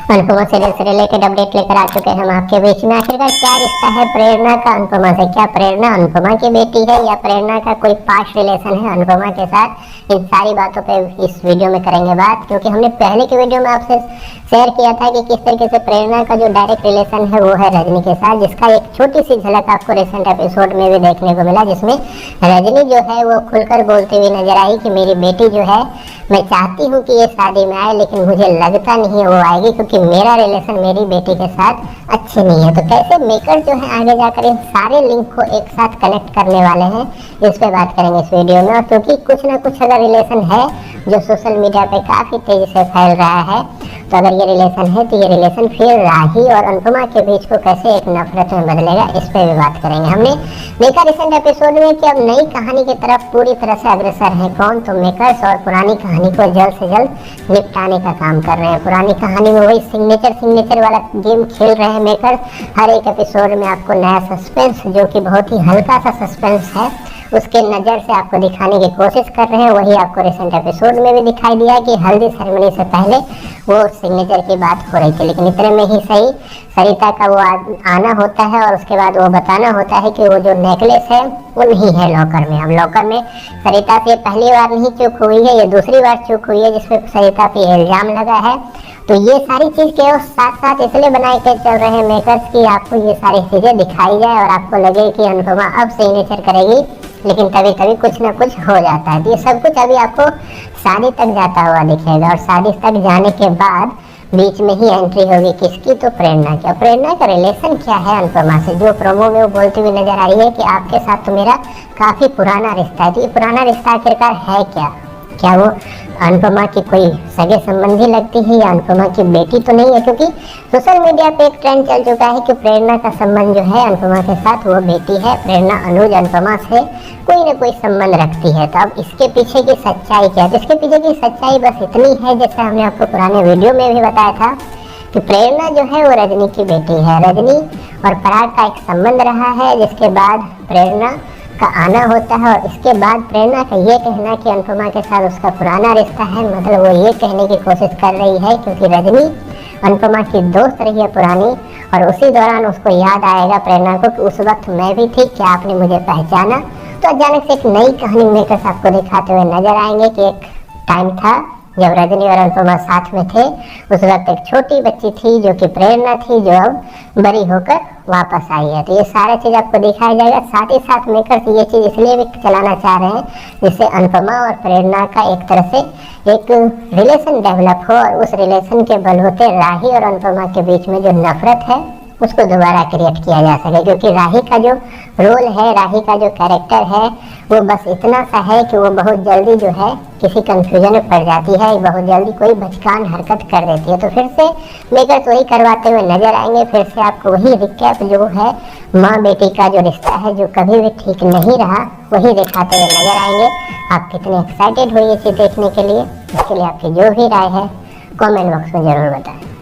Anupama serial से related update लेकर आ चुके हैं हम आपके बीच में। आखिरकार क्या रिश्ता है प्रेरणा का अनुपमा से? क्या प्रेरणा अनुपमा की बेटी है या प्रेरणा का कोई पास्ट रिलेशन है अनुपमा के साथ? इन सारी बातों पे इस वीडियो में करेंगे बात, क्योंकि हमने पहले के वीडियो में आपसे शेयर किया था कि किस तरीके से प्रेरणा का जो डायरेक्ट रिलेशन है वो है रजनी के साथ, जिसका एक छोटी सी झलक आपको रिसेंट एपिसोड में भी देखने को मिला, जिसमें रजनी जो है वो खुलकर बोलती हुई नजर आई कि मेरी बेटी जो है, मैं चाहती हूँ कि ये शादी में आए, लेकिन मुझे लगता नहीं है वो आएगी, क्योंकि मेरा रिलेशन मेरी बेटी के साथ अच्छे नहीं है। तो कैसे मेकर जो है आगे जाकर इन सारे लिंक को एक साथ कनेक्ट करने वाले हैं, इस पे बात करेंगे इस वीडियो में। और क्योंकि कुछ ना कुछ अगर रिलेशन है जो सोशल मीडिया पे काफ़ी तेज़ी से फैल रहा है, तो अगर ये रिलेशन है तो ये रिलेशन फिर राही और अनुपमा के बीच को कैसे एक नफरत में बदलेगा, इस पे भी बात करेंगे। हमने देखा रिसेंट एपिसोड में कि अब नई कहानी की तरफ पूरी तरह से अग्रसर है कौन, तो मेकर्स, और पुरानी कहानी को जल्द से जल्द निपटाने का काम कर रहे हैं। पुरानी कहानी में वही सिग्नेचर वाला गेम खेल रहे हैं मेकर्स। हर एक एपिसोड में आपको नया सस्पेंस, जो कि बहुत ही हल्का सा सस्पेंस है, उसके नज़र से आपको दिखाने की कोशिश कर रहे हैं। वही आपको रिसेंट एपिसोड में भी दिखाई दिया कि हल्दी सेरेमनी से पहले वो सिग्नेचर की बात हो रही थी, लेकिन इतने में ही सही सरिता का वो आना होता है और उसके बाद वो बताना होता है कि वो जो नेकलेस है वो नहीं है लॉकर में। अब लॉकर में सरिता से पहली बार नहीं चूक हुई है, ये दूसरी बार चूक हुई है जिसपे सरिता पे इल्जाम लगा है। तो ये सारी चीज़ के साथ साथ इसलिए बनाए के चल रहे हैं मेकर्स कि आपको ये सारी चीज़ें दिखाई जाए और आपको लगे कि अनुपमा अब सिग्नेचर करेगी, लेकिन कभी कभी कुछ ना कुछ हो जाता है। तो ये सब कुछ अभी आपको शादी तक जाता हुआ दिखेगा, और शादी तक जाने के बाद बीच में ही एंट्री होगी किसकी, तो प्रेरणा की। प्रेरणा का रिलेशन क्या है अनुपमा से, जो प्रोमो में वो बोलती हुई नजर आ रही है कि आपके साथ तो मेरा काफ़ी पुराना रिश्ता है। तो ये पुराना रिश्ता आखिरकार है क्या? क्या वो अनुपमा की कोई सगे संबंधी लगती है या अनुपमा की बेटी तो नहीं है? क्योंकि सोशल मीडिया पे एक ट्रेंड चल चुका है कि प्रेरणा का संबंध जो है अनुपमा के साथ वो बेटी है। प्रेरणा अनुज अनुपमा से कोई ना कोई संबंध रखती है। तो अब इसके पीछे की सच्चाई क्या है? तो इसके पीछे की सच्चाई बस इतनी है, जैसे हमने आपको पुराने वीडियो में भी बताया था कि प्रेरणा जो है वो रजनी की बेटी है। रजनी और पराग का एक संबंध रहा है, जिसके बाद प्रेरणा का आना होता है, और इसके बाद प्रेरणा का ये कहना कि अनुपमा के साथ उसका पुराना रिश्ता है, मतलब वो ये कहने की कोशिश कर रही है क्योंकि रजनी अनुपमा की दोस्त रही है पुरानी, और उसी दौरान उसको याद आएगा प्रेरणा को कि उस वक्त मैं भी थी, क्या आपने मुझे पहचाना? तो अचानक से एक नई कहानी मेकर्स आपको दिखाते हुए नजर आएंगे कि एक टाइम था जब रजनी और अनुपमा साथ में थे। उस वक्त एक छोटी बच्ची थी जो कि प्रेरणा थी, जो अब बड़ी होकर वापस आई है। तो ये सारा चीज़ आपको दिखाया जाएगा। साथ ही साथ मेकर्स ये चीज़ इसलिए भी चलाना चाह रहे हैं जिससे अनुपमा और प्रेरणा का एक तरह से एक रिलेशन डेवलप हो, और उस रिलेशन के बलबूते राही और अनुपमा के बीच में जो नफरत है उसको दोबारा क्रिएट किया जा सके। क्योंकि राही का जो रोल है, राही का जो कैरेक्टर है, वो बस इतना सा है कि वो बहुत जल्दी जो है किसी कंफ्यूजन में पड़ जाती है, बहुत जल्दी कोई बचकान हरकत कर देती है। तो फिर से मेकर्स वही करवाते हुए नजर आएंगे। फिर से आपको वही रिकैप जो है माँ बेटी का जो रिश्ता है, जो कभी भी ठीक नहीं रहा, वही दिखाते हुए नजर आएंगे। आप कितने एक्साइटेड हुई इसे देखने के लिए? इसके लिए आपकी जो भी राय है कमेंट बॉक्स में ज़रूर बताएं।